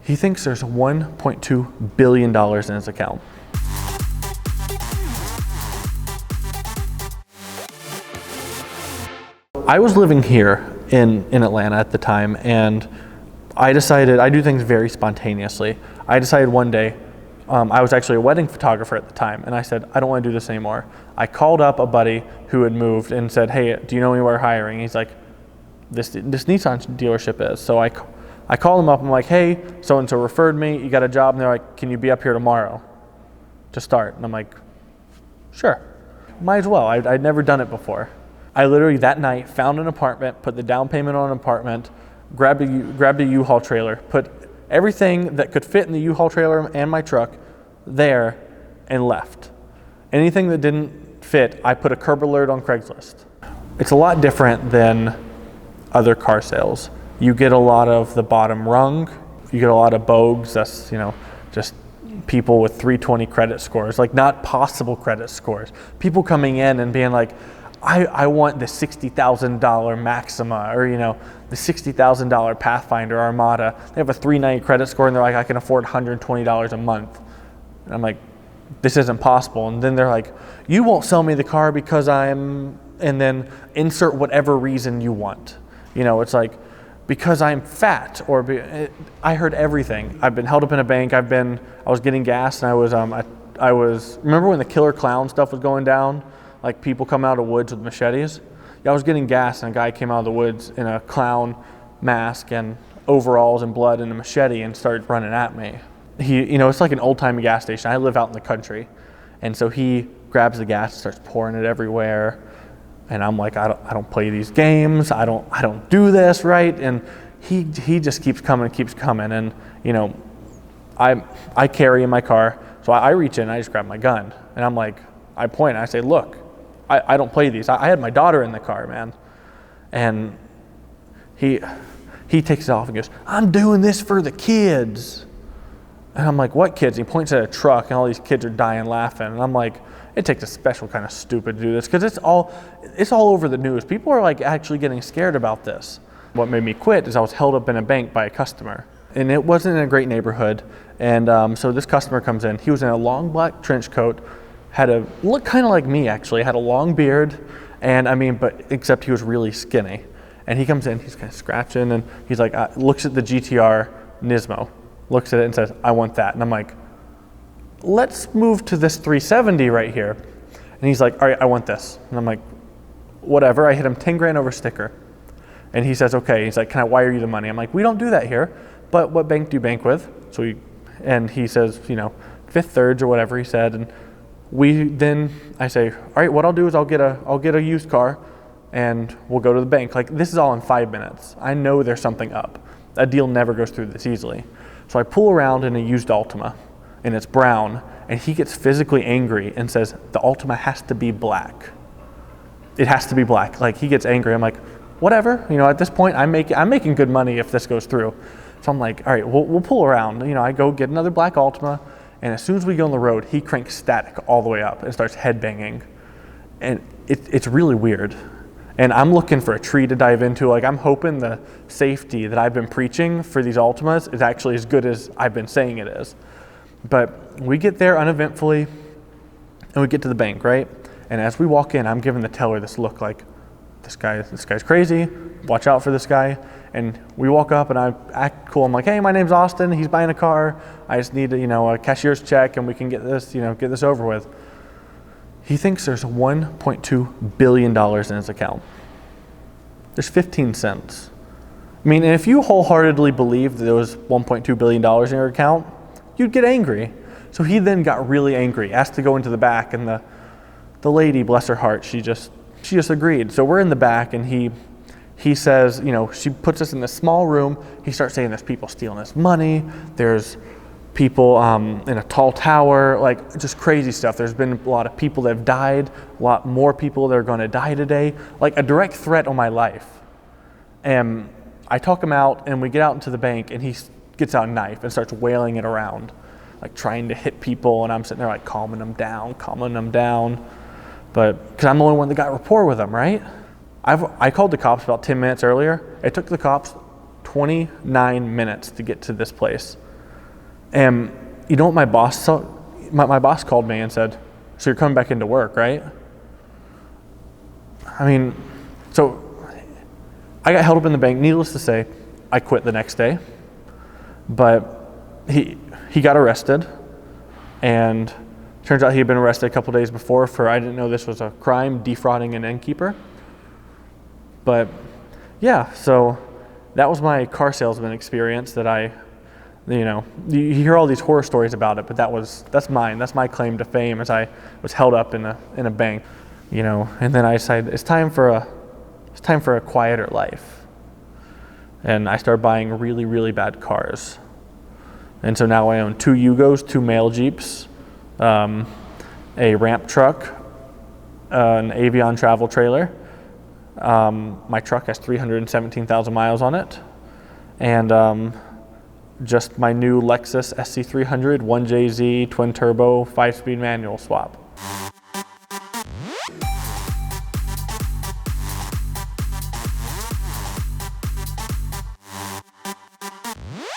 He thinks there's $1.2 billion in his account. I was living here in Atlanta at the time, and I decided, I do things very spontaneously. I decided one day, I was actually a wedding photographer at the time, and I said, I don't want to do this anymore. I called up a buddy who had moved and said, hey, do you know anywhere hiring? He's like, this Nissan dealership is. So I called him up, I'm like, hey, so-and-so referred me, you got a job? And they're like, can you be up here tomorrow to start? And I'm like, sure, might as well. I'd never done it before. I literally that night found an apartment, put the down payment on an apartment, grabbed a U-Haul trailer, put everything that could fit in the U-Haul trailer and my truck there, and left. Anything that didn't fit, I put a curb alert on Craigslist. It's a lot different than other car sales. You get a lot of the bottom rung, you get a lot of bogues, that's, just people with 320 credit scores, like not possible credit scores. People coming in and being like, I want the $60,000 Maxima, or the $60,000 Pathfinder Armada. They have a 390 credit score and they're like, I can afford $120 a month. And I'm like, this isn't possible. And then they're like, you won't sell me the car because and then insert whatever reason you want. It's like, because I'm fat, or I heard everything. I've been held up in a bank. I was getting gas, and I was, remember when the killer clown stuff was going down? Like people come out of the woods with machetes. Yeah, I was getting gas and a guy came out of the woods in a clown mask and overalls and blood and a machete and started running at me. It's like an old-timey gas station. I live out in the country. And so he grabs the gas and starts pouring it everywhere. And I'm like, I don't play these games. I don't do this, right? And he just keeps coming. And I carry in my car. So I reach in and I just grab my gun. And I'm like, I point and I say, look, I don't play these. I had my daughter in the car, man. And he takes it off and goes, I'm doing this for the kids. And I'm like, what kids? And he points at a truck and all these kids are dying laughing. And I'm like, it takes a special kind of stupid to do this, because it's all over the news. People are like actually getting scared about this. What made me quit is I was held up in a bank by a customer. And it wasn't in a great neighborhood. And so this customer comes in. He was in a long black trench coat, looked kind of like me actually, had a long beard, but except he was really skinny. And he comes in, he's kind of scratching, and he's like, looks at the GTR Nismo, looks at it and says, I want that. And I'm like, let's move to this 370 right here. And he's like, all right, I want this. And I'm like, whatever. I hit him 10 grand over sticker. And he says, okay. He's like, can I wire you the money? I'm like, we don't do that here, but what bank do you bank with? And he says, Fifth Thirds or whatever he said. And I say, all right, what I'll do is I'll get a used car and we'll go to the bank. Like, this is all in 5 minutes. I know there's something up. A deal never goes through this easily. So I pull around in a used Altima and it's brown, and he gets physically angry and says, the Altima has to be black. It has to be black. Like, he gets angry. I'm like, whatever. At this point, I'm making good money if this goes through. So I'm like, all right, we'll pull around. I go get another black Altima. And as soon as we go on the road, he cranks static all the way up and starts headbanging. And it's really weird. And I'm looking for a tree to dive into. Like, I'm hoping the safety that I've been preaching for these Altimas is actually as good as I've been saying it is. But we get there uneventfully, and we get to the bank, right? And as we walk in, I'm giving the teller this look like, this guy's crazy, watch out for this guy. And we walk up and I act cool. I'm like, hey, my name's Austin. He's buying a car. I just need a cashier's check and we can get this over with. He thinks there's $1.2 billion in his account. There's 15 cents. And if you wholeheartedly believed that there was $1.2 billion in your account, you'd get angry. So he then got really angry, asked to go into the back, and the lady, bless her heart, she just agreed. So we're in the back, and he says, she puts us in this small room. He starts saying there's people stealing his money. There's people in a tall tower, like just crazy stuff. There's been a lot of people that have died, a lot more people that are going to die today, like a direct threat on my life. And I talk him out, and we get out into the bank, and he gets out a knife and starts wailing it around, like trying to hit people. And I'm sitting there like calming them down. But because I'm the only one that got rapport with him, right? I called the cops about 10 minutes earlier. It took the cops 29 minutes to get to this place. And you know what my boss my boss called me and said, "So you're coming back into work, right?" I mean, so I got held up in the bank. Needless to say, I quit the next day. But he got arrested, and turns out he had been arrested a couple days before for, I didn't know this was a crime, defrauding an innkeeper. But yeah, so that was my car salesman experience that you hear all these horror stories about it, but that's mine. That's my claim to fame, as I was held up in a bank, and then I decided it's time for a quieter life. And I started buying really, really bad cars. And so now I own 2 Yugos, 2 mail Jeeps, a ramp truck, an Avion travel trailer. My truck has 317,000 miles on it. And just my new Lexus SC300 1JZ twin turbo 5-speed manual swap.